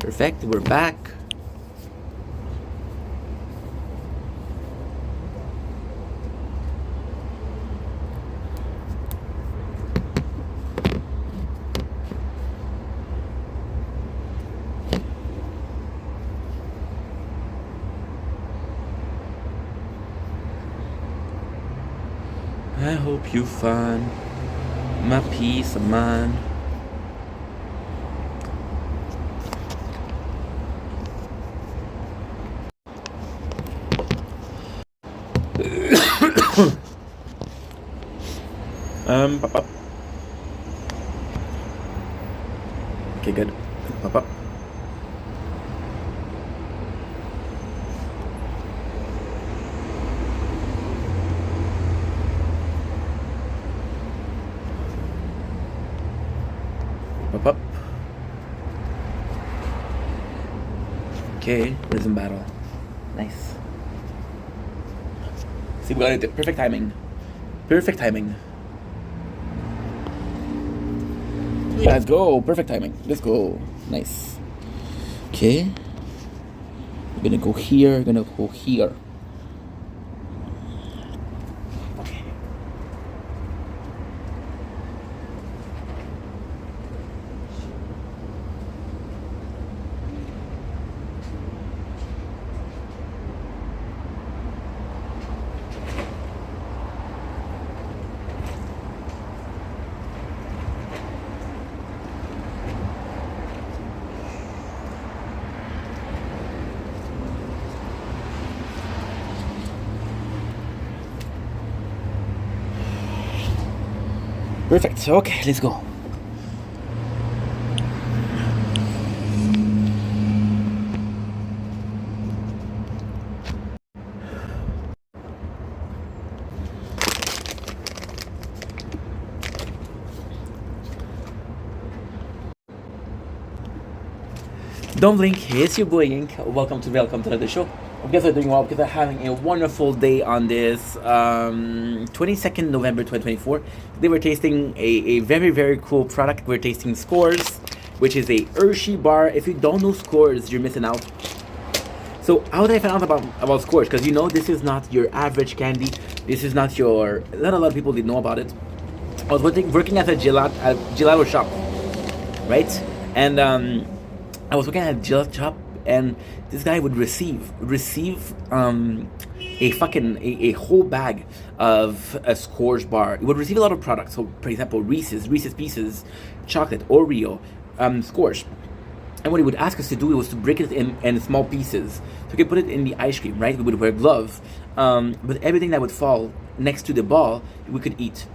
Perfect, we're back. I hope you find my peace of mind. Pop up. Okay, good. Pop up. Pop up. Okay, rhythm battle. Nice. See, we got it. Perfect timing. Perfect timing. Let's go. Perfect timing. Let's go. Nice. Okay. We're gonna go here. We're gonna go here. Okay. Perfect. Okay, let's go. Don't blink, it's your boy Ink. Welcome to the show. I guess I'm doing well because I'm having a wonderful day on this 22nd November 2024. Today we're tasting a very, very cool product. We're tasting S'cores, which is a Hershey bar. If you don't know S'cores, you're missing out. So how did I find out about S'cores? Because you know this is not your average candy. This is not your... Not a lot of people did know about it. I was working at a gelato shop, right? And I was working at a gelato shop, and this guy would receive a whole bag of a S'cores bar. He would receive a lot of products. So, for example, Reese's Pieces, chocolate, Oreo, S'cores. And what he would ask us to do was to break it in small pieces. So we could put it in the ice cream, right? We would wear gloves. But everything that would fall next to the ball, we could eat.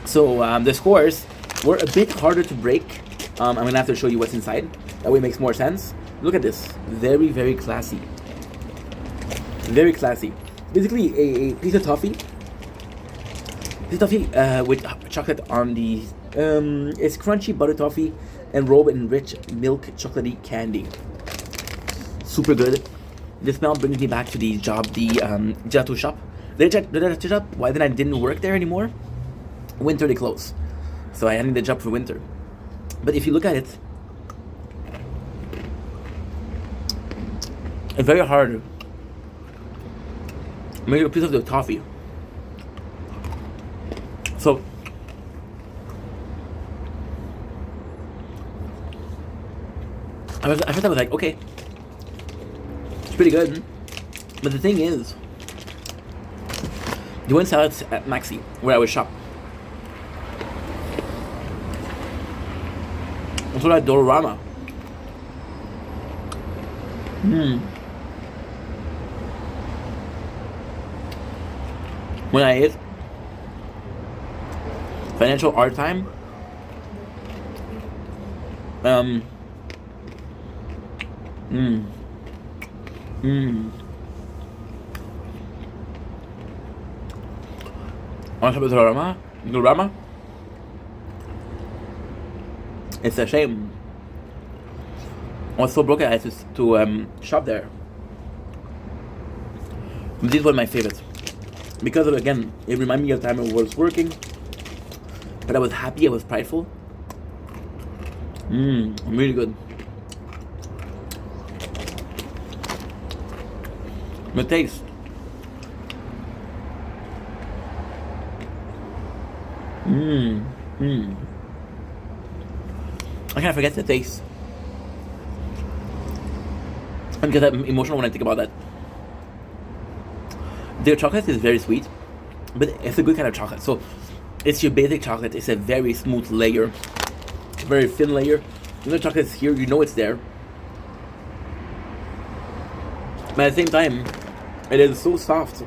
So the S'cores were a bit harder to break. I'm gonna have to show you what's inside. That way it makes more sense. Look at this. Very, very classy. Very classy. Basically a piece of toffee. With chocolate on the... it's crunchy butter toffee and rolled in rich milk chocolatey candy. Super good. The smell brings me back to the gelato shop. The gelato shop, why then I didn't work there anymore? Winter they close. So I ended the job for winter. But if you look at it, it's very hard. Make a piece of the toffee. So I first I was like, okay, it's pretty good. But the thing is, they wouldn't sell it at Maxi, where I would shop. Also at Dollarama. When I ate Financial Art Time, on top of Dollarama, it's a shame. I was so broke I had to shop there. This is one of my favorites. Because of, again, it reminded me of the time I was working. But I was happy, I was prideful. Really good. The taste. I can't forget the taste. I get emotional when I think about that. Their chocolate is very sweet, but it's a good kind of chocolate. So it's your basic chocolate. It's a very smooth layer, very thin layer. When the chocolate is here, you know it's there. But at the same time, it is so soft.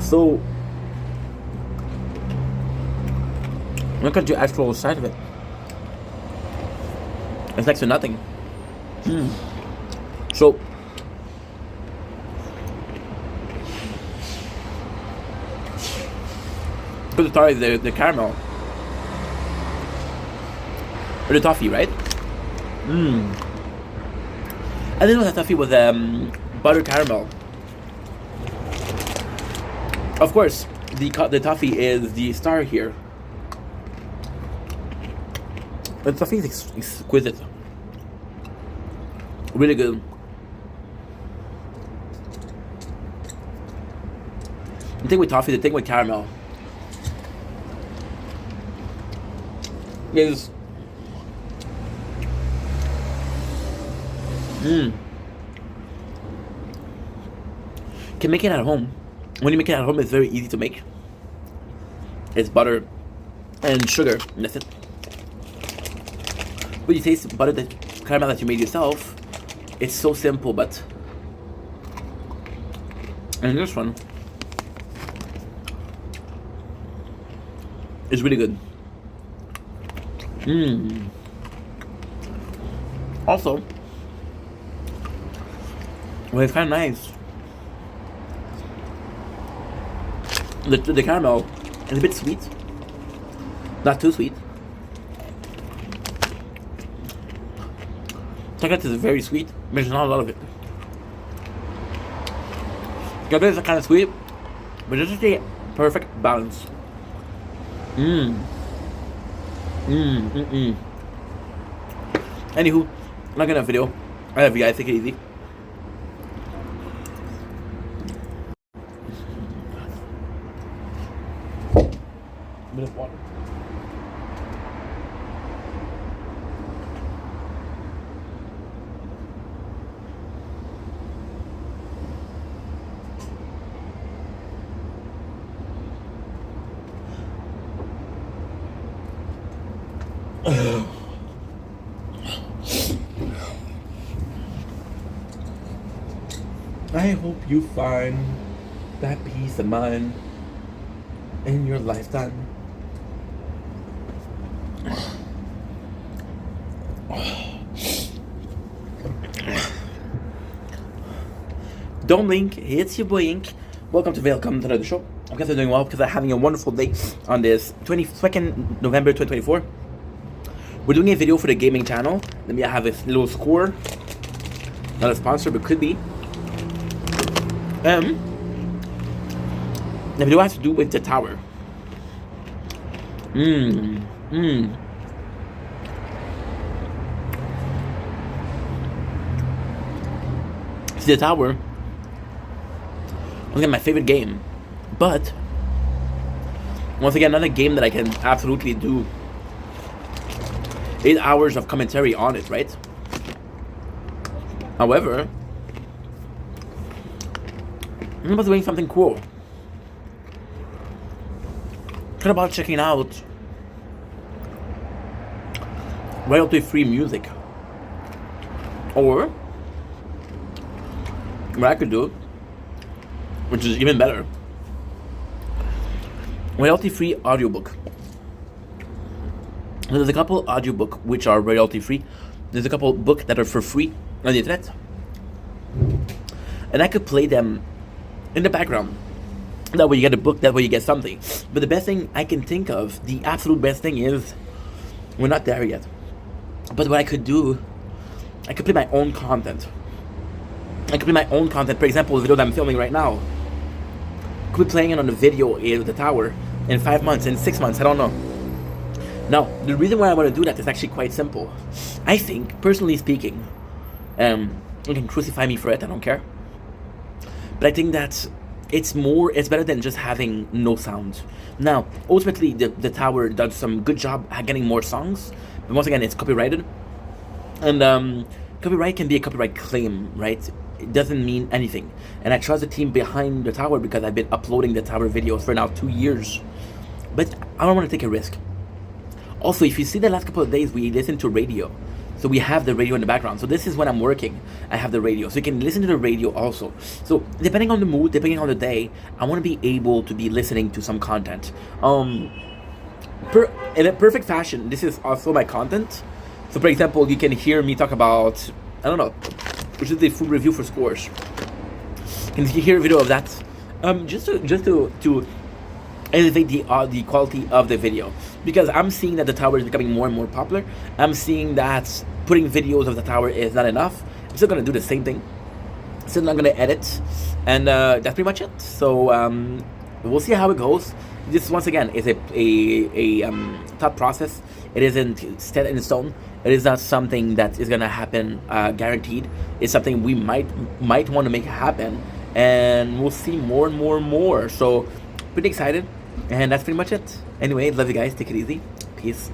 So look at the actual side of it. It's next to nothing. So put the tar is the caramel or the toffee, right? I didn't know that toffee was butter caramel. Of course, the toffee is the star here. The toffee is exquisite. Really good. The thing with toffee, the thing with caramel is can make it at home. When you make it at home, it's very easy to make. It's butter and sugar, and that's it. But you taste butter, the caramel that you made yourself. It's so simple, but and this one is really good. Also, well, it's kind of nice. The caramel is a bit sweet, not too sweet. Chocolate is very sweet, but there's not a lot of it. Chocolate is kind of sweet, but this is the perfect balance. Anywho, I'm not gonna have a video. I love you guys. Take it easy. A bit of water. I hope you find that peace of mind in your lifetime. Don't blink, it's your boy Ink. Welcome to the show. I guess I'm doing well because I'm having a wonderful day on this 22nd November 2024. We're doing a video for the gaming channel. Let me have a little score. Not a sponsor, but could be. The video has to do with the tower. See, the tower, once again, my favorite game. But once again, another game that I can absolutely do 8 hours of commentary on it, right? However, I'm about doing something cool. What about checking out royalty-free music? Or what I could do, which is even better, royalty-free audiobook. There's a couple audiobook which are royalty-free. There's a couple book that are for free on the internet, and I could play them in the background. That way you get a book, that way you get something. But the best thing I can think of, the absolute best thing is, we're not there yet. But what I could do, I could play my own content. For example, the video that I'm filming right now. I could be playing it on the video in the tower in 5 months, in 6 months, I don't know. Now, the reason why I want to do that is actually quite simple. I think, personally speaking, You can crucify me for it, I don't care. But I think that it's better than just having no sound. Now, ultimately, the tower does some good job at getting more songs, but once again, it's copyrighted, and copyright can be a copyright claim, right? It doesn't mean anything. And I trust the team behind the tower because I've been uploading the tower videos for now 2 years, but I don't want to take a risk. Also, if you see the last couple of days, we listen to radio. So we have the radio in the background. So this is when I'm working. I have the radio. So you can listen to the radio also. So depending on the mood, depending on the day, I want to be able to be listening to some content. In a perfect fashion, this is also my content. So for example, you can hear me talk about, I don't know, which is the food review for Scores. Can you hear a video of that? Just to elevate the quality of the video, because I'm seeing that the tower is becoming more and more popular. I'm seeing that putting videos of the tower is not enough. I'm still gonna do the same thing. Still not gonna edit, and that's pretty much it. So we'll see how it goes. This once again is a thought process. It isn't set in stone. It is not something that is gonna happen guaranteed. It's something we might want to make happen, and we'll see more and more and more. So pretty excited. And that's pretty much it. Anyway, love you guys. Take it easy. Peace.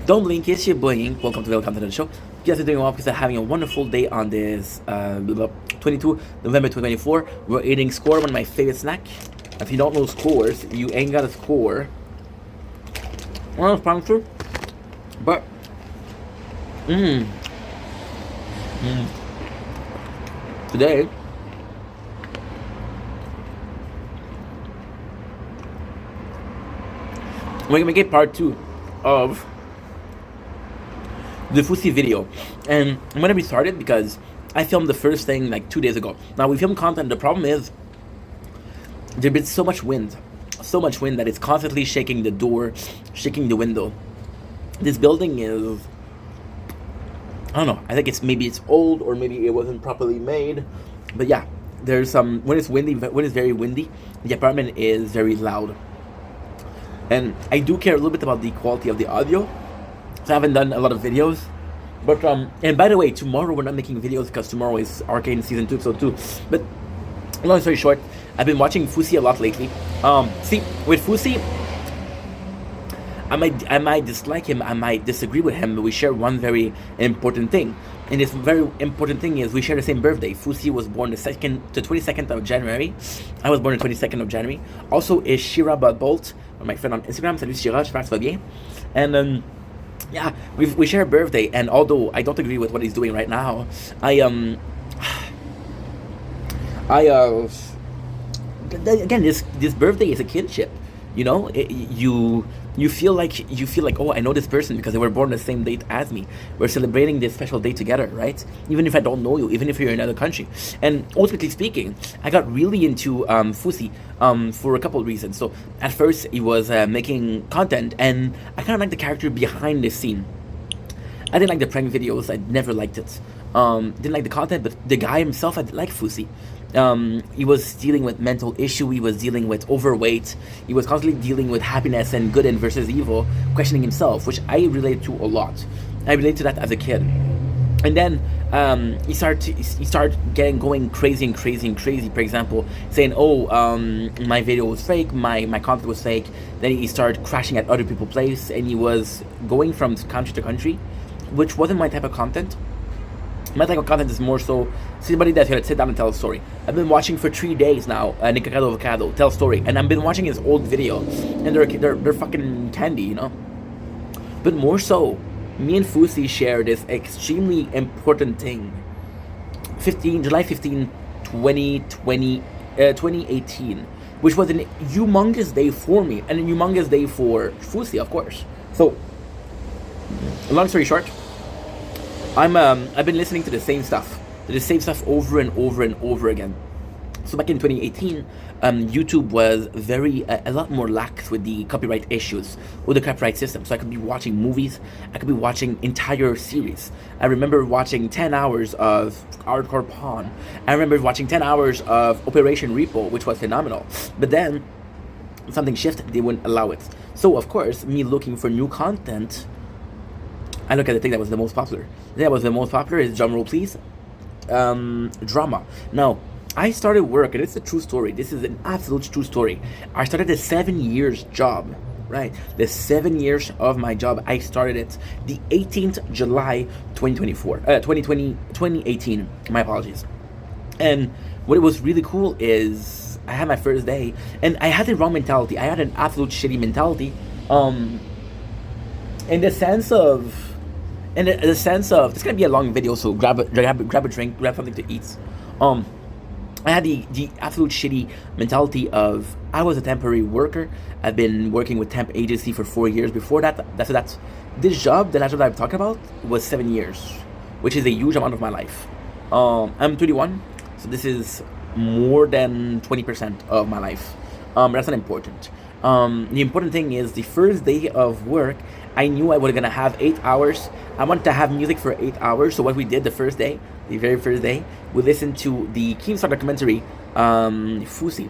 Don't blink. It's your boy Ink. Welcome to the show. You guys are doing well because I'm having a wonderful day on this 22 November 2024. We're eating Score, one of my favorite snack. If you don't know Scores, you ain't got a score. Well, sponsor, but today we're gonna make part 2 of the Fousey video, and I'm gonna restart it because I filmed the first thing like 2 days ago. Now we film content. The problem is there's been so much wind that it's constantly shaking the door, shaking the window. This building is, I don't know, I think maybe it's old, or maybe it wasn't properly made, but yeah, there's some, when it's very windy, the apartment is very loud. And I do care a little bit about the quality of the audio, so I haven't done a lot of videos. But and by the way, tomorrow we're not making videos because tomorrow is Arcane Season 2, episode 2. But long story short, I've been watching Fousey a lot lately. See, with Fousey, I might dislike him, I might disagree with him, but we share one very important thing. And this very important thing is we share the same birthday. Fousey was born the 22nd of January. I was born the 22nd of January. Also is Shira Bolt, my friend on Instagram. Salut Shira, j'espère que tu vas bien. And yeah, we share a birthday, and although I don't agree with what he's doing right now, again, this birthday is a kinship, you know. You feel like, oh, I know this person because they were born the same date as me. We're celebrating this special day together, right? Even if I don't know you, even if you're in another country. And ultimately speaking, I got really into Fousey for a couple of reasons. So at first, he was making content, and I kind of like the character behind the scene. I didn't like the prank videos. I never liked it. Didn't like the content, but the guy himself, I did like Fousey. He was dealing with mental issue. He was dealing with overweight. He was constantly dealing with happiness and good and versus evil, questioning himself, which I relate to a lot. I relate to that as a kid. And then he started going crazy. For example, saying, "Oh, my video was fake. My content was fake." Then he started crashing at other people's place, and he was going from country to country, which wasn't my type of content. My type of content is more so somebody that's gonna sit down and tell a story. I've been watching for 3 days now, Nikocado Avocado tell a story, and I've been watching his old video, and they're fucking candy, you know. But more so, me and Fousey share this extremely important thing. July 15, 2018, which was a humongous day for me, and a humongous day for Fousey, of course. So, long story short, I've been listening to the same stuff over and over again. So back in 2018, YouTube was a lot more lax with the copyright issues, with the copyright system. So I could be watching movies, I could be watching entire series. I remember watching 10 hours of Hardcore Pawn. I remember watching 10 hours of Operation Repo, which was phenomenal. But then something shifted; they wouldn't allow it. So of course, me looking for new content, I look at the thing that was the most popular. The thing that was the most popular is, drum roll please, drama. Now, I started work, and it's a true story. This is an absolute true story. I started a 7 years job, right? The 7 years of my job, I started it the 18th July 2024, 2018. My apologies. And what was really cool is I had my first day, and I had the wrong mentality. I had an absolute shitty mentality, in the sense of, it's gonna be a long video, so grab a drink, grab something to eat. I had the absolute shitty mentality of, I was a temporary worker. I've been working with temp agency for 4 years. Before that, this job, the last job that I'm talking about, was 7 years, which is a huge amount of my life. I'm 31, so this is more than 20% of my life. That's not important. The important thing is, the first day of work, I knew I was gonna have 8 hours. I wanted to have music for 8 hours. So what we did the very first day, we listened to the Keemstar documentary, Fousey,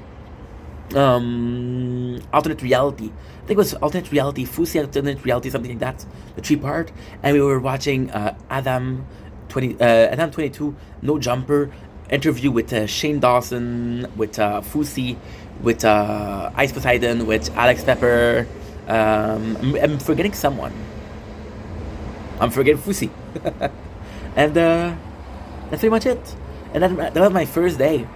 alternate reality. I think it was alternate reality, Fousey, alternate reality, something like that. The 3-part, and we were watching Adam 22, No Jumper, interview with Shane Dawson, with Fousey, with Ice Poseidon, with Alex Pepper. I'm forgetting someone. I'm forgetting Fousey. And that's pretty much it. And that was my first day.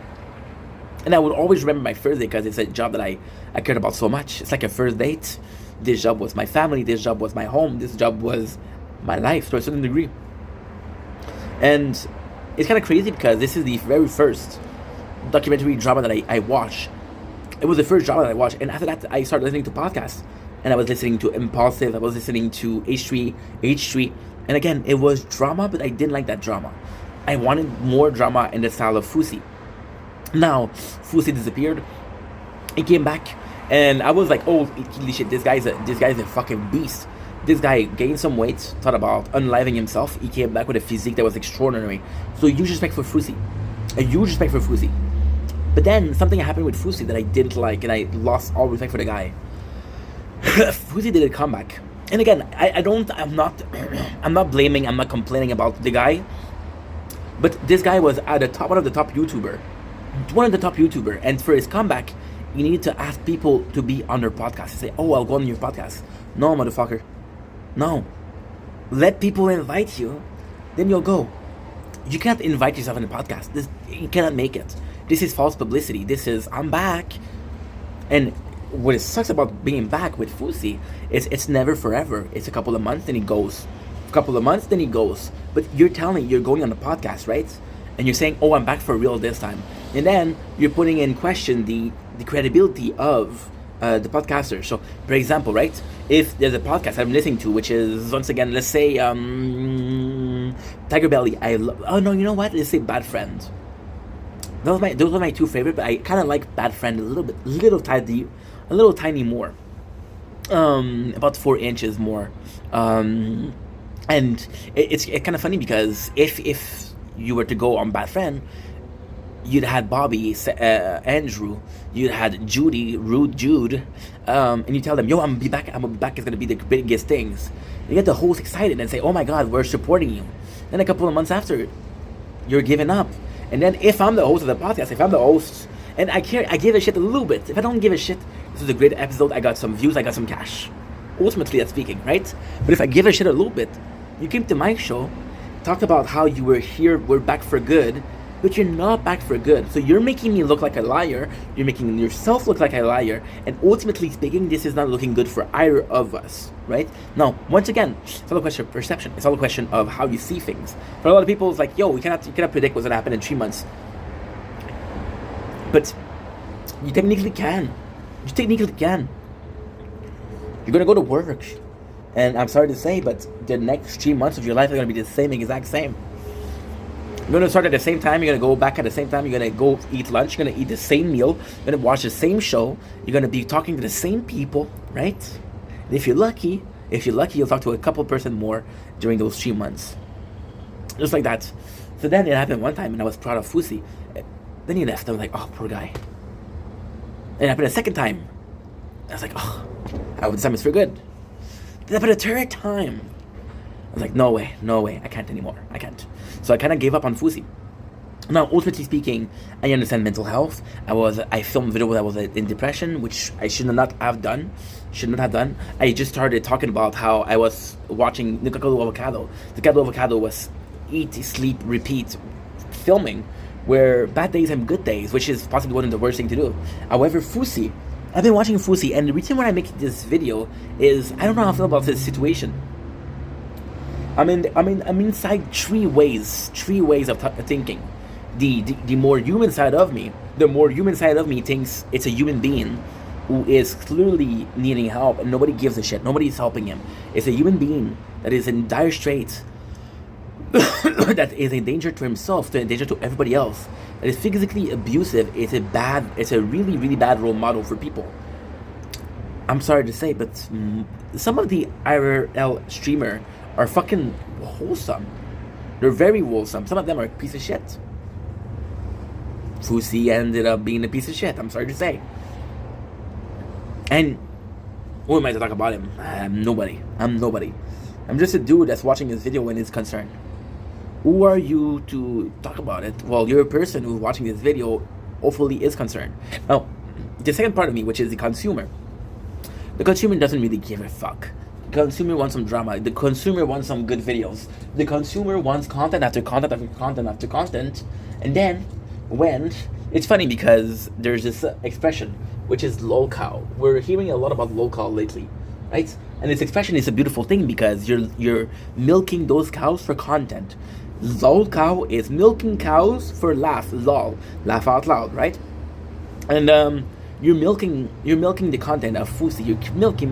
And I will always remember my first day because it's a job that I cared about so much. It's like a first date. This job was my family. This job was my home. This job was my life to a certain degree. And it's kind of crazy because this is the very first documentary drama that I watched. It was the first drama that I watched. And after that, I started listening to podcasts. And I was listening to Impulsive. I was listening to H3. And again, it was drama, but I didn't like that drama. I wanted more drama in the style of Fousey. Now, Fousey disappeared. He came back, and I was like, "Oh, holy shit! This guy's a fucking beast." This guy gained some weight, thought about unliving himself. He came back with a physique that was extraordinary. So huge respect for Fousey. A huge respect for Fousey. But then something happened with Fousey that I didn't like, and I lost all respect for the guy. Fousey did a comeback. And again, I'm not blaming, I'm not complaining about the guy. But this guy was at the top, one of the top YouTuber. And for his comeback, you need to ask people to be on their podcast. You say, "Oh, I'll go on your podcast." No, motherfucker. No. Let people invite you, then you'll go. You can't invite yourself on a podcast. You cannot make it. This is false publicity. This is, I'm back. And what sucks about being back with Fousey is it's never forever. It's a couple of months, then he goes. A couple of months, then he goes. But you're going on the podcast, right? And you're saying, "Oh, I'm back for real this time." And then you're putting in question the credibility of the podcaster. So, for example, right, if there's a podcast I'm listening to, which is, once again, let's say Tiger Belly. Oh no, you know what? Let's say Bad Friend. Those were my two favorite, but I kind of like Bad Friend a little tiny more. About 4 inches more. And it's kind of funny because if you were to go on Bad Friend, you'd had Bobby, Andrew, you'd had Judy, Rude Jude, and you tell them, "Yo, I'm gonna be back. It's gonna be the biggest things." You get the host excited and say, "Oh my God, we're supporting you." Then a couple of months after, you're giving up. And then if I'm the host of the podcast, and I give a shit a little bit. If I don't give a shit, this is a great episode. I got some views. I got some cash. Ultimately, that's speaking, right? But if I give a shit a little bit, you came to my show, talk about how you were here, we're back for good, but you're not back for good. So you're making me look like a liar. You're making yourself look like a liar. And ultimately speaking, this is not looking good for either of us, right? Now, once again, it's all a question of perception. It's all a question of how you see things. For a lot of people, it's like, "Yo, you cannot predict what's gonna happen in 3 months." But you technically can. You're gonna go to work. And I'm sorry to say, but the next 3 months of your life are gonna be the exact same. You're gonna start at the same time, you're gonna go back at the same time, you're gonna go eat lunch, you're gonna eat the same meal, you're gonna watch the same show, you're gonna be talking to the same people, right? And if you're lucky, you'll talk to a couple person more during those 3 months. Just like that. So then it happened one time, and I was proud of Fousey. Then he left. I was like, "Oh, poor guy." And it happened a second time. I was like, "Oh, I hope this time it's for good." Then it happened a third time. I was like, no way, I can't anymore. I can't. So I kind of gave up on Fusi. Now, ultimately speaking, I understand mental health. I filmed a video that was in depression, which I should not have done. I just started talking about how I was watching Nikakalu Avocado. Nikakalu Avocado was eat, sleep, repeat filming, where bad days and good days, which is possibly one of the worst things to do. However, Fusi, I've been watching Fusi, and the reason why I make this video is I don't know how I feel about this situation. I'm inside three ways of thinking. The more human side of me, thinks it's a human being who is clearly needing help, and nobody gives a shit. Nobody's helping him. It's a human being that is in dire straits, that is a danger to himself, a danger to everybody else, that is physically abusive. It's a really, really bad role model for people. I'm sorry to say, but some of the IRL streamer are fucking wholesome. They're very wholesome. Some of them are a piece of shit. Fusi ended up being a piece of shit, I'm sorry to say. And who am I to talk about him? I'm nobody. I'm just a dude that's watching his video when it's concerned. Who are you to talk about it? Well, you're a person who's watching this video, hopefully is concerned. Now, the second part of me, which is the consumer. The consumer doesn't really give a fuck. The consumer wants some drama. The consumer wants some good videos. The consumer wants content after content after content after content. And then, when... It's funny because there's this expression, which is lolcow. We're hearing a lot about lolcow lately, right? And this expression is a beautiful thing because you're milking those cows for content. Lolcow is milking cows for laugh, lol, laugh out loud, right? And you're milking the content of Fusi. You're milking.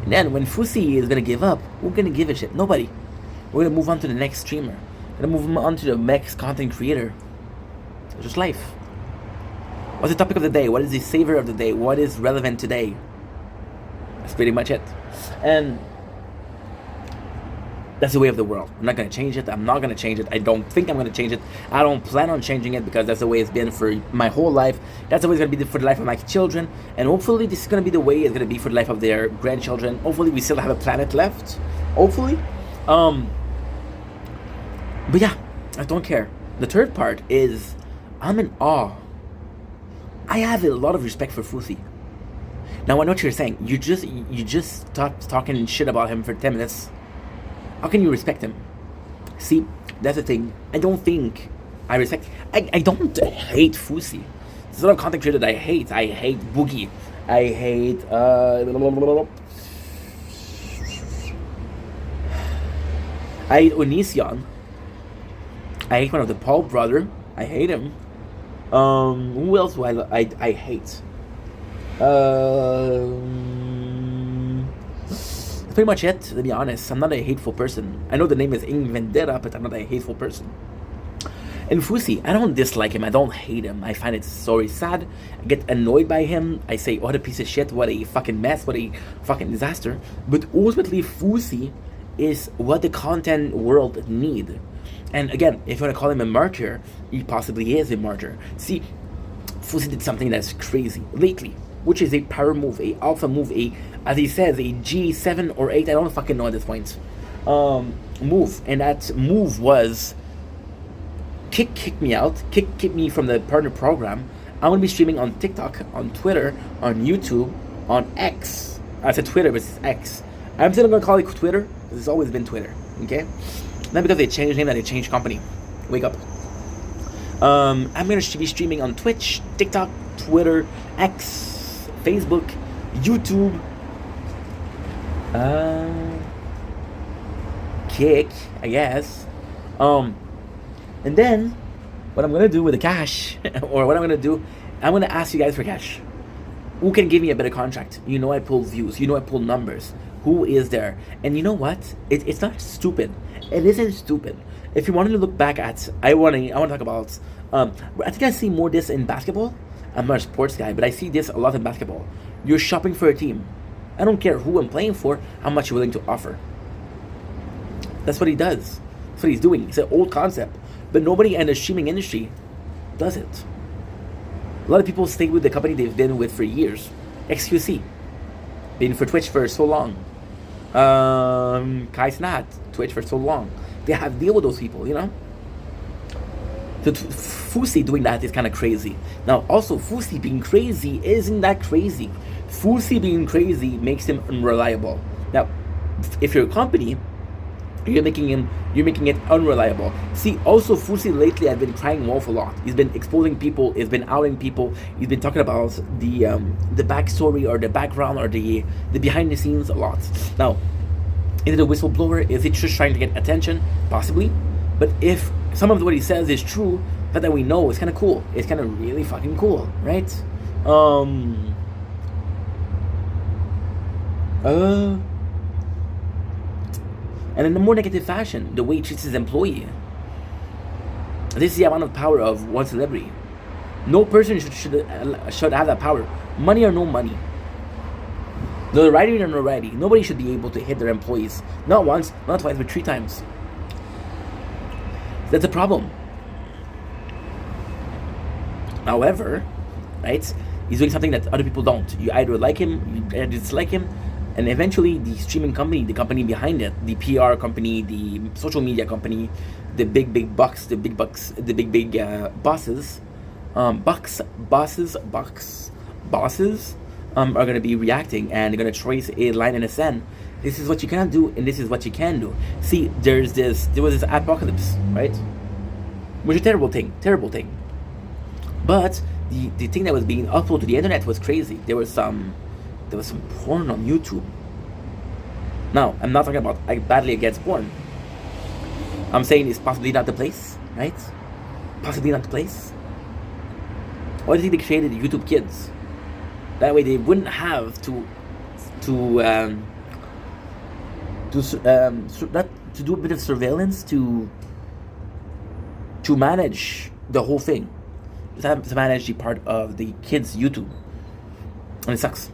And then when Fusi is gonna give up, who's gonna give a shit? Nobody. We're gonna move on to the next streamer. We're gonna move on to the next content creator. It's just life. What's the topic of the day? What is the savor of the day? What is relevant today? That's pretty much it. And that's the way of the world. I'm not going to change it. I'm not going to change it. I don't think I'm going to change it. I don't plan on changing it because that's the way it's been for my whole life. That's the way it's going to be for the life of my children. And hopefully this is going to be the way it's going to be for the life of their grandchildren. Hopefully we still have a planet left. Hopefully. But yeah, I don't care. The third part is I'm in awe. I have a lot of respect for Fusi. Now I know what you're saying. You just stopped talking shit about him for 10 minutes. How can you respect him? See, that's the thing. I don't think I respect... I don't hate Fusi. There's a lot of content creators that I hate. I hate Boogie. I hate... I hate Onision. I hate one of the Paul brother. I hate him. Who else do I hate? That's pretty much it, to be honest. I'm not a hateful person. I know the name is Ing Vendetta, but I'm not a hateful person. And Fusi, I don't dislike him. I don't hate him. I find it so sad. I get annoyed by him. I say, what a piece of shit. What a fucking mess. What a fucking disaster. But ultimately, Fusi is what the content world need. And again, if you want to call him a martyr, he possibly is a martyr. See, Fusi did something that's crazy lately, which is a power move, a alpha move, as he says, a G7 or 8, I don't fucking know at this point, move. And that move was kick me out, kick me from the partner program. I'm going to be streaming on TikTok, on Twitter, on YouTube, on X. I said Twitter, but it's X. I'm still going to call it Twitter, because it's always been Twitter, okay? Not because they changed name, that they changed company. Wake up. I'm going to be streaming on Twitch, TikTok, Twitter, X, Facebook, YouTube, Kick, I guess. And then, what I'm going to do with the cash, or what I'm going to do, I'm going to ask you guys for cash. Who can give me a better contract? You know I pull views. You know I pull numbers. Who is there? And you know what? It's not stupid. It isn't stupid. If you wanted to look back at, I want to talk about. I think I see more this in basketball. I'm not a sports guy, but I see this a lot in basketball. You're shopping for a team. I don't care who I'm playing for. How much you're willing to offer. That's what he does. That's what he's doing. It's an old concept, but nobody in the streaming industry does it. A lot of people stay with the company they've been with for years. XQC, been for Twitch for so long. Kai Cenat, Twitch for so long. They have deal with those people, you know. So Fousey doing that is kind of crazy. Now, also Fousey being crazy isn't that crazy. Fousey being crazy makes him unreliable. Now, if you're a company, you're making it unreliable. See, also Fousey lately has been crying wolf a lot. He's been exposing people. He's been outing people. He's been talking about the backstory or the background or the behind the scenes a lot. Now, is it a whistleblower? Is it just trying to get attention? Possibly. But if some of what he says is true, that we know, it's kind of cool. It's kind of really fucking cool, right? And in a more negative fashion, the way he treats his employee. This is the amount of power of one celebrity. No person should have that power. Money or no money. Notoriety or notoriety. Nobody should be able to hit their employees. Not once, not twice, but 3 times. That's a problem. However, right, he's doing something that other people don't. You either like him, you either dislike him, and eventually the streaming company, the company behind it, the PR company, the social media company, the big bosses, are going to be reacting, and they're going to trace a line in the sand. This is what you can't do, and this is what you can do. See, there was this apocalypse, right? Which is a terrible thing. But the thing that was being uploaded to the internet was crazy. There was some porn on YouTube. Now, I'm not talking about badly against porn. I'm saying it's possibly not the place, right? Possibly not the place. Why do you think they created YouTube Kids? That way they wouldn't have to do a bit of surveillance to manage the whole thing. Just have to manage the part of the kids' YouTube. And it sucks.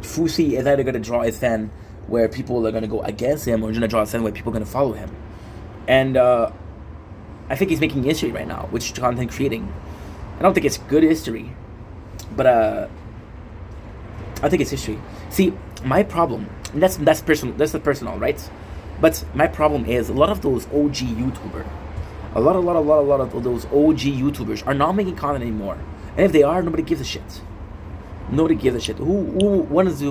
Fousey is either going to draw a fan where people are going to go against him, or he's going to draw a fan where people are going to follow him. And I think he's making history right now, which content creating. I don't think it's good history, but I think it's history. See, my problem, and that's personal, right? But my problem is a lot of those OG YouTubers, a lot of those OG YouTubers are not making content anymore. And if they are, nobody gives a shit. Nobody gives a shit. Who is one of the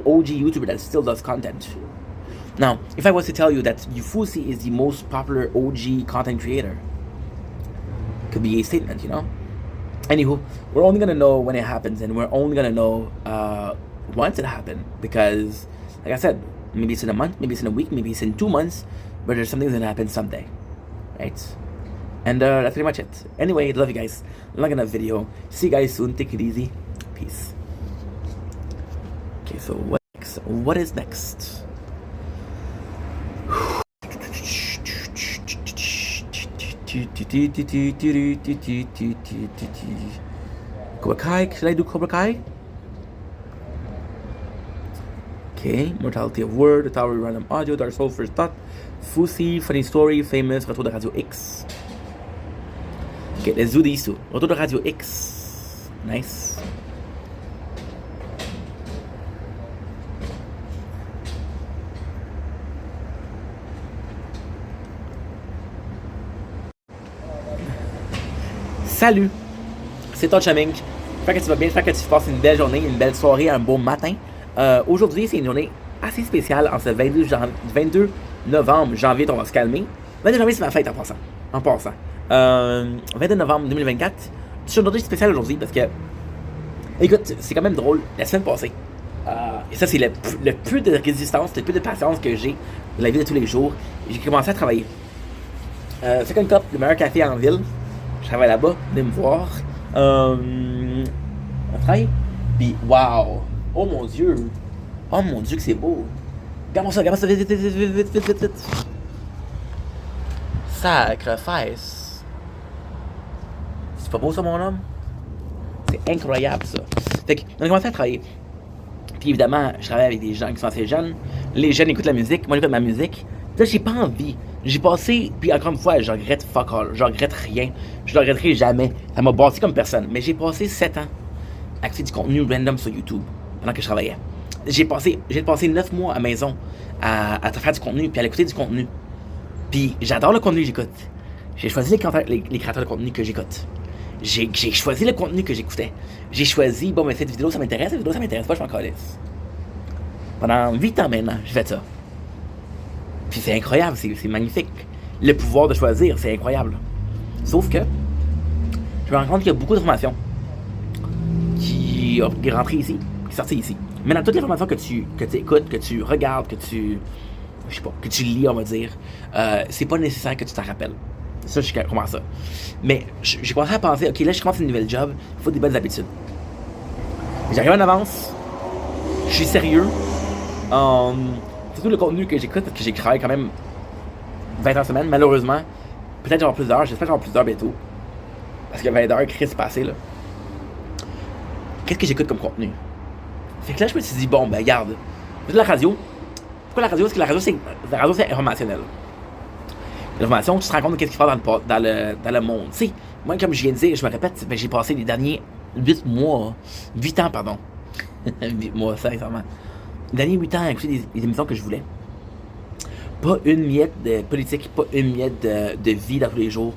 OG YouTuber that still does content? Now, if I was to tell you that Fousey is the most popular OG content creator, could be a statement, you know? Anywho, we're only gonna know when it happens, and we're only gonna know once it happened, because, like I said, maybe it's in a month, maybe it's in a week, maybe it's in 2 months, but there's something that's gonna happen someday, right? And that's pretty much it. Anyway, love you guys. Like enough video. See you guys soon. Take it easy. Peace. Okay, so what next? What is next? Cobra Kai. Should I do Cobra Kai? Okay. Mortality of Word. The Tower Random Audio. Dark Soul First Thought. Fousey. Funny Story. Famous. Retour de Radio X. Okay, let's do these two. Retour de Radio X. Nice. Salut! C'est ton Chamink. J'espère que tu vas bien, j'espère que tu passes une belle journée, une belle soirée, un beau matin. Aujourd'hui, c'est une journée assez spéciale en ce 22 novembre, janvier, on va se calmer. 22 janvier, c'est ma fête en passant. 22 novembre 2024. C'est une journée spéciale aujourd'hui parce que, écoute, c'est quand même drôle. La semaine passée, et ça, c'est le peu de résistance, le peu de patience que j'ai dans la vie de tous les jours. J'ai commencé à travailler. Second Cup, le meilleur café en ville. Je travaille là-bas, venez me voir. On travaille. Puis, waouh! Oh mon Dieu! Oh mon Dieu, que c'est beau! Regarde-moi ça, vite! Sacrifice! C'est pas beau ça, mon homme? C'est incroyable ça. Fait qu'on a commencé à travailler. Puis évidemment, je travaille avec des gens qui sont assez jeunes. Les jeunes écoutent la musique, moi j'écoute ma musique. Là, j'ai pas envie. J'ai passé, puis encore une fois, je regrette fuck all. Je regrette rien. Je le regretterai jamais. Ça m'a bâti comme personne. Mais j'ai passé 7 ans à créer du contenu random sur YouTube pendant que je travaillais. J'ai passé 9 mois à la maison à faire du contenu, puis à écouter du contenu. Puis j'adore le contenu que j'écoute. J'ai choisi les créateurs de contenu que j'écoute. J'ai choisi le contenu que j'écoutais. J'ai choisi, bon, mais cette vidéo, ça m'intéresse, cette vidéo, ça m'intéresse pas, je m'en calisse. Pendant 8 ans maintenant, j'ai fait ça. Puis c'est incroyable, c'est magnifique. Le pouvoir de choisir, c'est incroyable. Sauf que, je me rends compte qu'il y a beaucoup d'informations qui est rentrée ici, qui est sortie ici. Maintenant, toutes les informations que tu écoutes, que tu regardes, que tu lis, on va dire, c'est pas nécessaire que tu t'en rappelles. Ça, je comprends ça. Mais j'ai commencé à penser, ok, là, je commence une nouvelle job, il faut des bonnes habitudes. J'arrive en avance, je suis sérieux. Surtout le contenu que j'écoute, parce que j'ai travaillé quand même 20 heures semaine, malheureusement. Peut-être j'aurai plus d'heures, j'espère j'aurai plus d'heures bientôt. Parce que 20 heures, Chris, passé, là. Qu'est-ce que j'écoute comme contenu? Fait que là, je me suis dit, bon, ben, regarde. De la radio. Pourquoi la radio? Parce que la radio, c'est informationnel. L'information, tu te rends compte de ce qui se passe dans le monde. Tu sais, moi, comme je viens de dire, je me répète, ben, j'ai passé les derniers 8 ans, pardon. 8 mois, sincèrement. Les derniers 8 ans à écouter des émissions que je voulais. Pas une miette de politique, pas une miette de vie dans tous les jours,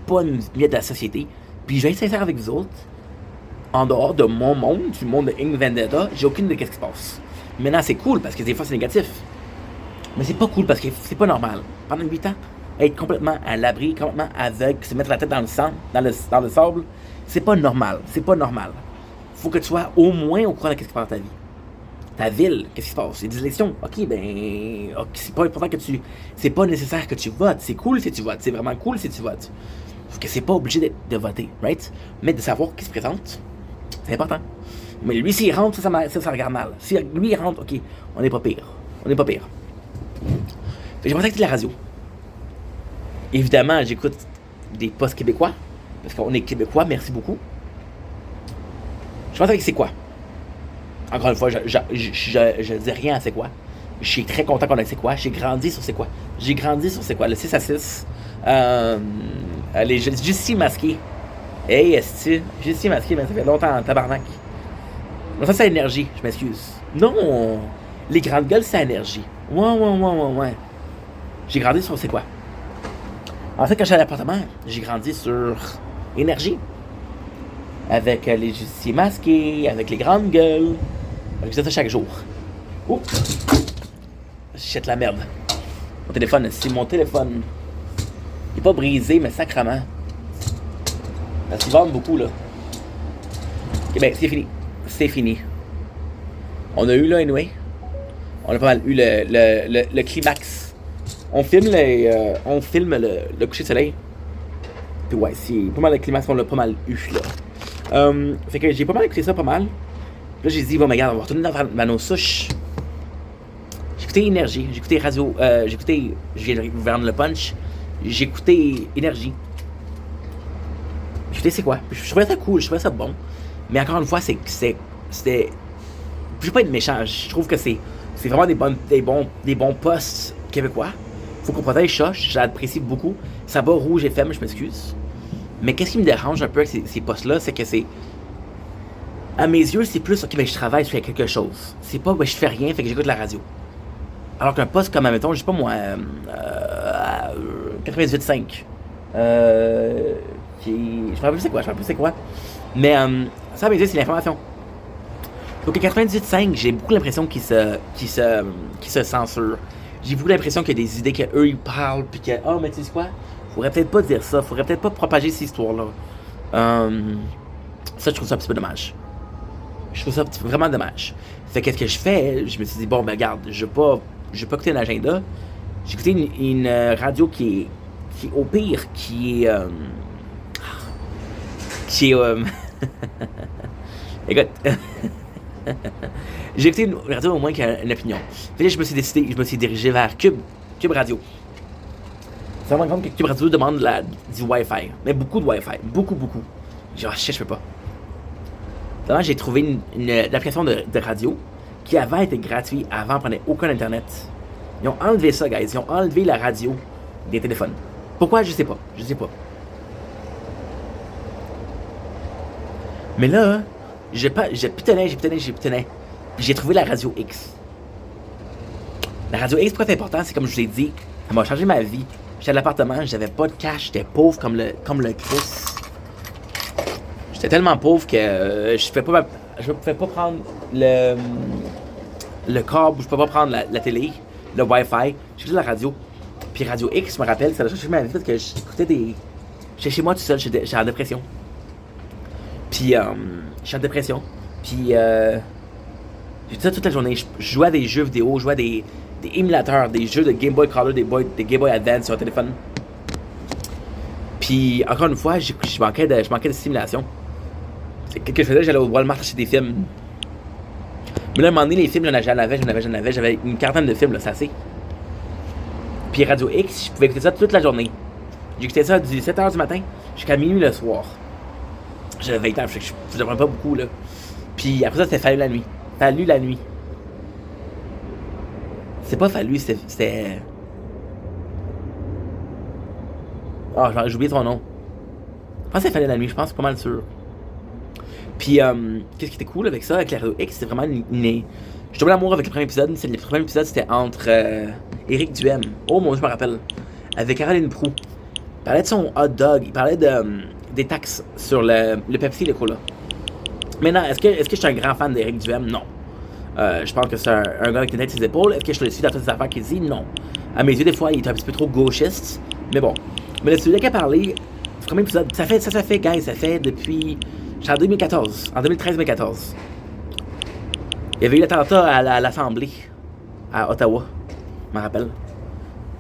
pas une miette de la société. Puis je vais être sincère avec vous autres. En dehors de mon monde, du monde de Ink Vendetta, j'ai aucune idée de ce qui se passe. Maintenant, c'est cool parce que des fois c'est négatif. Mais c'est pas cool parce que c'est pas normal. Pendant 8 ans, être complètement à l'abri, complètement aveugle, se mettre la tête dans le sang, dans le sable, c'est pas normal. C'est pas normal. Faut que tu sois au moins au courant de ce qui se passe dans ta vie. Ta ville, qu'est-ce qui se passe? Il y a des élections. Ok, ben, c'est pas important que tu. C'est pas nécessaire que tu votes. C'est cool si tu votes. C'est vraiment cool si tu votes. Sauf que c'est pas obligé de voter, right? Mais de savoir qui se présente, c'est important. Mais lui, s'il rentre, ça regarde mal. Si lui, il rentre, ok, on n'est pas pire. On n'est pas pire. Fait que j'ai pensé écouter la radio. Évidemment, j'écoute des postes québécois. Parce qu'on est québécois, merci beaucoup. Je pense avec c'est quoi? Encore une fois, je dis rien à c'est quoi. Je suis très content qu'on ait c'est quoi. J'ai grandi sur c'est quoi. Le 6 à 6. Les Justy masqués. Hey, est-ce Justy masqué, mais ça fait longtemps en tabarnak. Non, ça c'est énergie, je m'excuse. Non! Les grandes gueules, c'est énergie. Ouais. J'ai grandi sur c'est quoi? En fait, quand j'étais à l'appartement, j'ai grandi sur énergie. Avec les justiciers masqués, avec les grandes gueules. Je faisais ça chaque jour. Oups! Jette la merde. Mon téléphone, c'est mon téléphone. Il est pas brisé, mais sacrement. Parce qu'ils vendent beaucoup, là. Ok, ben, c'est fini. C'est fini. On a eu, là, anyway. On a pas mal eu le climax. On filme le coucher de soleil. Puis ouais, c'est pas mal le climax qu'on l'a pas mal eu, là. Fait que j'ai pas mal écouté ça, pas mal. Là, j'ai dit, bon, mais regarde, on va retourner dans nos souches. J'ai écouté Énergie, j'ai écouté Radio, je viens de vous vendre le punch. J'ai écouté Énergie. J'ai écouté c'est quoi? Je trouvais ça cool, je trouvais ça bon. Mais encore une fois, c'était. Je veux pas être méchant, je trouve que c'est vraiment des bons postes québécois. Faut qu'on protège ça, j'apprécie beaucoup. Ça bat Rouge FM, je m'excuse. Mais qu'est-ce qui me dérange un peu avec ces postes-là, c'est que c'est. À mes yeux, c'est plus, ok, ben je travaille sur quelque chose. C'est pas, ben je fais rien, fait que j'écoute la radio. Alors qu'un poste comme, admettons, je sais pas moi, 98.5. Je me rappelle plus c'est quoi. Mais ça, à mes yeux, c'est l'information. Donc, à 98.5, j'ai beaucoup l'impression qu'ils se censurent. J'ai beaucoup l'impression qu'il y a des idées qu'eux, ils parlent, puis que, oh, mais tu sais quoi? Faudrait peut-être pas dire ça, faudrait peut-être pas propager cette histoire-là. Ça, je trouve ça un petit peu dommage. Je trouve ça vraiment dommage. Fait qu'est-ce que je fais? Je me suis dit, bon, ben, regarde, je vais pas écouter un agenda. J'ai écouté une radio qui est au pire, qui est. Écoute. J'ai écouté une radio au moins qui a une opinion. Fait que je me suis dirigé vers Cube Radio. Ça me rend compte que Cube Radio demande du Wi-Fi. Mais beaucoup de Wi-Fi. Beaucoup. Genre, je peux pas. Finalement, j'ai trouvé une application de radio qui avant était gratuite, avant prenait aucun internet. Ils ont enlevé ça, guys. Ils ont enlevé la radio des téléphones. Pourquoi? Je sais pas. Mais là, j'ai pitonnais. Puis j'ai trouvé la Radio X. La Radio X, pourquoi c'est important? C'est comme je vous l'ai dit, ça m'a changé ma vie. J'étais à l'appartement, j'avais pas de cash, j'étais pauvre comme le Chris. J'étais tellement pauvre que je pouvais pas prendre le câble, je pouvais pas prendre la télé, le Wi-Fi. J'écoutais la radio. Puis Radio X, je me rappelle, ça a changé ma vie parce que j'écoutais des... J'étais chez moi tout seul, j'étais en dépression. Puis j'étais en dépression. Puis j'ai ça toute la journée. Je jouais à des jeux vidéo, je jouais à des émulateurs, des jeux de Game Boy Color, des Game Boy Advance sur un téléphone. Puis encore une fois, je manquais de stimulation. Qu'est-ce que je faisais? J'allais au Walmart acheter des films. Mais là, à un moment donné, les films, j'en avais. J'avais une quarantaine de films, là, c'est assez. Puis Radio X, je pouvais écouter ça toute la journée. J'écoutais ça du 7h du matin jusqu'à minuit le soir. J'avais 20 ans, je faisais vraiment pas beaucoup, là. Puis après ça, c'était Fallu la nuit. Fallu la nuit. C'est pas Fallu, c'était... Ah, j'ai oublié son nom. Je pense que c'est Fallu la nuit, je pense, c'est pas mal sûr. Puis, qu'est-ce qui était cool avec ça, avec la Radio X, c'est vraiment une... Je tombé l'amour avec le premier épisode. Le premier épisode, c'était entre Éric Duhem. Oh mon Dieu, je me rappelle. Avec Caroline Proulx. Il parlait de son hot dog. Il parlait des taxes sur le Pepsi et le Cola. Maintenant, est-ce que je suis un grand fan d'Éric Duhem? Non. Je pense que c'est un gars avec une tête sur ses épaules. Est-ce que je le suis dans toutes les affaires qu'il dit? Non. À mes yeux, des fois, il est un petit peu trop gauchiste. Mais bon. Mais celui-là qui a parlé, le premier épisode, ça fait, guys, ça fait depuis... J'étais en 2014. En 2013-2014. Il y avait eu l'attentat à l'Assemblée, à Ottawa, je me rappelle.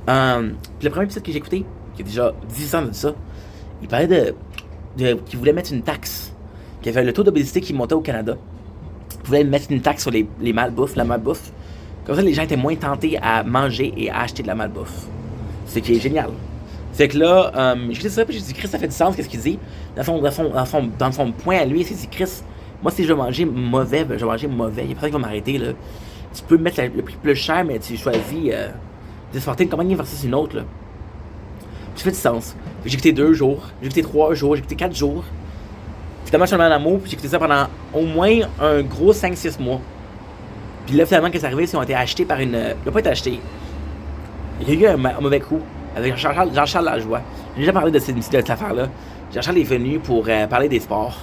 Puis le premier épisode que j'ai écouté, qui a déjà 10 ans de ça, il parlait qu'il voulait mettre une taxe. Qu'il y avait le taux d'obésité qui montait au Canada. Il voulait mettre une taxe sur les malbouffes, la malbouffe. Comme ça, les gens étaient moins tentés à manger et à acheter de la malbouffe. C'est qui est génial. Fait que là, j'ai écouté ça, puis j'ai dit, Chris, ça fait du sens, qu'est-ce qu'il dit? Dans son point à lui, il s'est dit, Chris, moi, si je veux manger mauvais, ben, je vais manger mauvais. Il y a personne qui va m'arrêter, là. Tu peux mettre le prix plus cher, mais tu choisis de supporter une compagnie versus une autre, là. Ça fait du sens. J'ai écouté 2 jours, j'ai écouté 3 jours, j'ai écouté 4 jours. Finalement, je suis tombé en amour, puis j'ai écouté ça pendant au moins un gros 5-6 mois. Puis là, finalement, qu'est-ce qui est arrivé, c'est qu'ils ont été achetés par une... Ils n'ont pas été achetés. Il y a eu un mauvais coup avec Jean-Charles Lajoie. J'ai déjà parlé de cette affaire-là. Jean-Charles est venu pour parler des sports.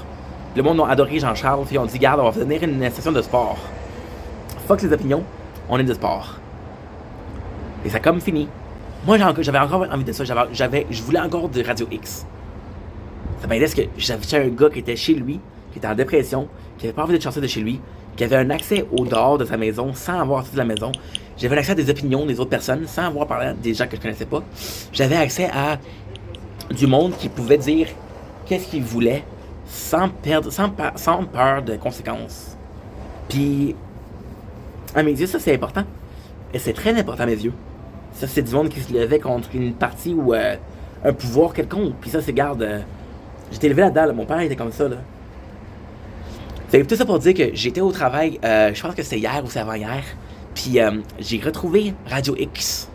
Le monde a adoré Jean-Charles, puis ils ont dit, garde, on va devenir une station de sport. Fuck les opinions, on est de sport. Et ça a comme fini. Moi, j'avais encore envie de ça. Je voulais encore de Radio X. Ça m'aidait parce que j'avais un gars qui était chez lui, qui était en dépression, qui avait pas envie de sortir de chez lui, qui avait un accès au dehors de sa maison sans avoir sorti de la maison. J'avais accès à des opinions des autres personnes sans avoir parlé à des gens que je connaissais pas. J'avais accès à du monde qui pouvait dire qu'est-ce qu'il voulait sans peur de conséquences. Puis, à mes yeux, ça c'est important. Et c'est très important à mes yeux. Ça, c'est du monde qui se levait contre une partie ou un pouvoir quelconque. Puis ça, c'est, garde... j'étais élevé là-dedans, là. Mon père était comme ça, là. Fait que tout ça pour dire que j'étais au travail, je pense que c'était hier ou c'est avant-hier. Puis j'ai retrouvé Radio X.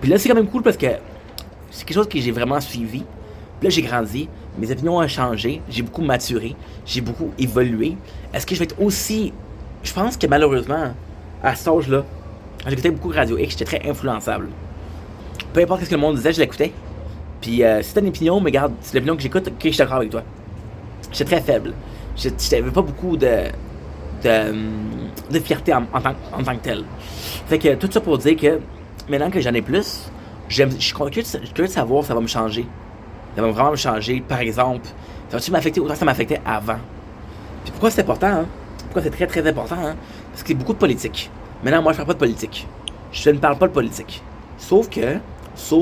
Puis là, c'est quand même cool parce que c'est quelque chose que j'ai vraiment suivi. Puis là, j'ai grandi, mes opinions ont changé, j'ai beaucoup maturé, j'ai beaucoup évolué. Est-ce que je vais être aussi... Je pense que malheureusement, à cet âge-là, j'écoutais beaucoup Radio X, j'étais très influençable. Peu importe ce que le monde disait, je l'écoutais. Puis si t'as une opinion, mais regarde, c'est l'opinion que j'écoute, ok, je suis d'accord avec toi. J'étais très faible. J'avais pas beaucoup de fierté en tant que tel. Fait que tout ça pour dire que maintenant que j'en ai plus, je suis curieux de savoir si ça va me changer. Ça va vraiment me changer. Par exemple, ça va-tu m'affecter autant que ça m'affectait avant? Puis pourquoi c'est important, hein? Pourquoi c'est très très important, hein? Parce que c'est beaucoup de politique. Maintenant, moi, je parle pas de politique. Je ne parle pas de politique. Sauf que...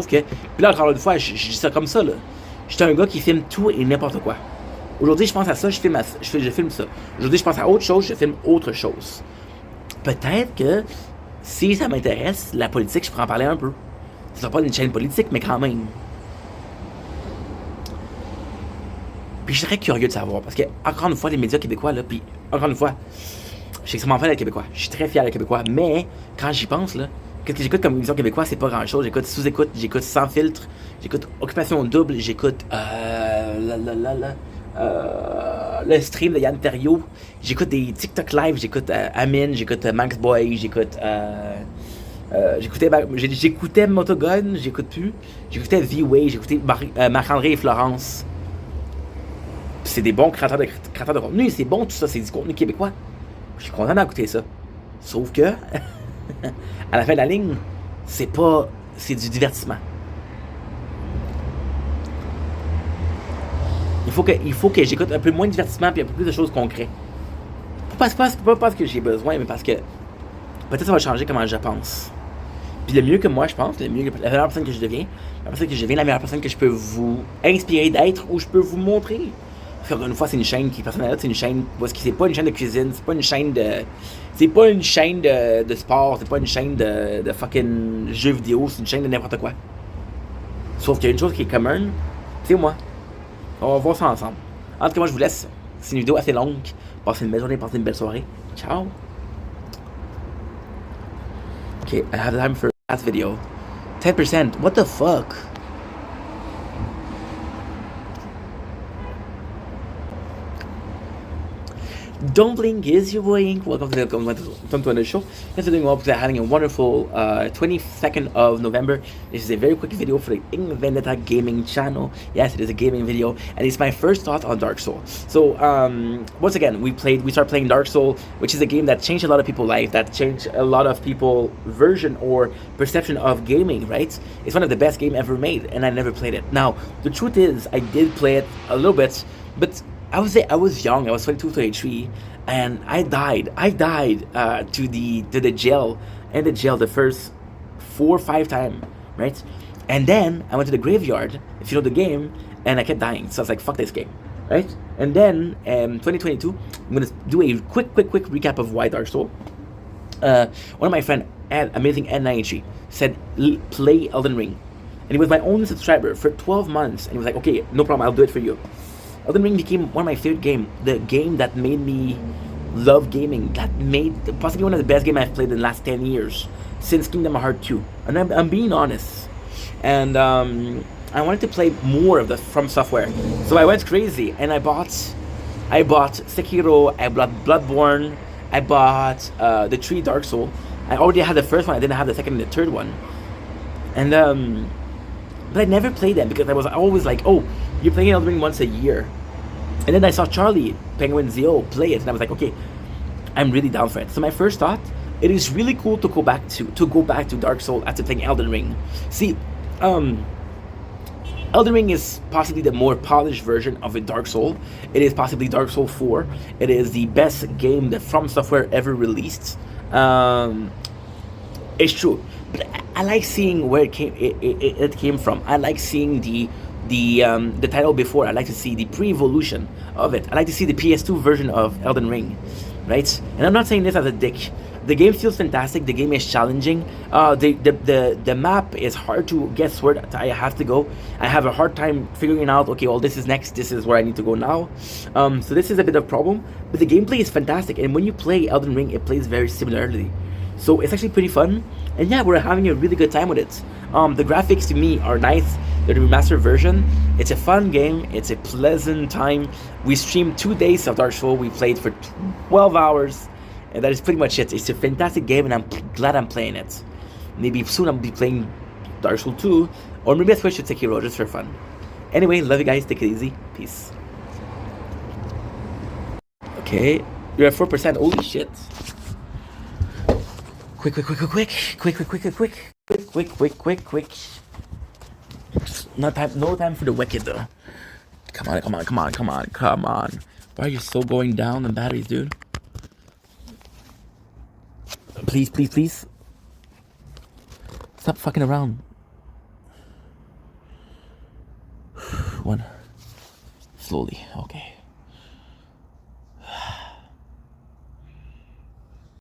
Puis là, encore une fois, je dis ça comme ça, là. J'étais un gars qui filme tout et n'importe quoi. Aujourd'hui, je pense à ça, je filme ça. Aujourd'hui, je pense à autre chose, je filme autre chose. Peut-être que, si ça m'intéresse, la politique, je pourrais en parler un peu. Ce sera pas une chaîne politique, mais quand même. Puis je serais curieux de savoir, parce que, encore une fois, les médias québécois, là, puis, encore une fois, je suis extrêmement fier d'être québécois. Je suis très fier d'être québécois, mais, quand j'y pense, là, qu'est-ce que j'écoute comme émission québécois, c'est pas grand-chose. J'écoute Sous-Écoute, j'écoute Sans Filtre, j'écoute Occupation Double, j'écoute, le stream de Yann Terriot, j'écoute des TikTok live, j'écoute Amin, j'écoute Max Boy, j'écoutais Motogun, j'écoute plus, j'écoutais V-Way, j'écoutais Marc-André et Florence. C'est des bons créateurs de contenu, c'est bon tout ça, c'est du contenu québécois. Je suis content d'écouter ça. Sauf que, à la fin de la ligne, c'est du divertissement. Il faut que j'écoute un peu moins de divertissement puis un peu plus de choses concrètes. Pas parce que j'ai besoin, mais parce que peut-être ça va changer comment je pense. Puis le mieux que moi, je pense, la meilleure personne que je deviens, la meilleure personne que je peux vous inspirer d'être ou je peux vous montrer. Parce qu'une fois, c'est une chaîne qui, personnellement, c'est une chaîne, parce que c'est pas une chaîne de cuisine, c'est pas une chaîne de sport, c'est pas une chaîne de fucking jeux vidéo, c'est une chaîne de n'importe quoi. Sauf qu'il y a une chose qui est commune, c'est moi. On va voir ça ensemble. En tout cas, moi, je vous laisse. C'est une vidéo assez longue. Passez une belle journée, passez une belle soirée. Ciao. Okay, I have time for last video. 10%. What the fuck? Don't blink, is your boy Ink. Welcome to another show. Thanks for doing well because I'm having a wonderful 22nd of November. This is a very quick video for the Ink Vendetta gaming channel. Yes, it is a gaming video, and it's my first thought on Dark Souls. So, once again, we started playing Dark Souls, which is a game that changed a lot of people's life, that changed a lot of people's version or perception of gaming, right? It's one of the best games ever made, and I never played it. Now, the truth is, I did play it a little bit, but I was young. I was 22, 23, and I died. To the jail, and the jail the first 4 or 5 times, right? And then I went to the graveyard, if you know the game, and I kept dying. So I was like, fuck this game, right? And then 2022, I'm gonna do a quick recap of why Dark Souls. One of my friends, amazing Ed93, said play Elden Ring, and he was my only subscriber for 12 months, and he was like, okay, no problem, I'll do it for you. Elden Ring became one of my favorite games. The game that made me love gaming. That made possibly one of the best games I've played in the last 10 years. Since Kingdom Hearts 2. And I'm being honest. And I wanted to play more of the From Software. So I went crazy and I bought Sekiro, I bought Bloodborne, I bought the 3 Dark Souls. I already had the first one, I didn't have the second and the third one. And but I never played them because I was always like, oh, you're playing Elden Ring once a year. And then I saw Charlie Penguin Zio play it, and I was like, okay, I'm really down for it. So my first thought, it is really cool to go back to Dark Souls after playing Elden Ring. See, Elden Ring is possibly the more polished version of a Dark Souls. It is possibly Dark Souls 4. It is the best game that From Software ever released. It's true, but I like seeing where it came from. I like seeing the title before. I like to see the pre-evolution of it. I like to see the PS2 version of Elden Ring, right? And I'm not saying this as a dick. The game feels fantastic. The game is challenging. The map is hard to guess where I have to go. I have a hard time figuring out, okay, well, this is next. This is where I need to go now. So this is a bit of a problem. But the gameplay is fantastic. And when you play Elden Ring, it plays very similarly. So it's actually pretty fun. And yeah, we're having a really good time with it. The graphics to me are nice. The remastered version. It's a fun game. It's a pleasant time. We streamed 2 days of Dark Souls. We played for 12 hours. And that is pretty much it. It's a fantastic game and I'm glad I'm playing it. Maybe soon I'll be playing Dark Souls 2. Or maybe I switch to Sekiro just for fun. Anyway, love you guys. Take it easy. Peace. Okay. You're at 4%. Holy shit. Quick. No time for the wicked though. Come on. Why are you so going down on batteries, dude? Please. Stop fucking around. 1. Slowly, okay.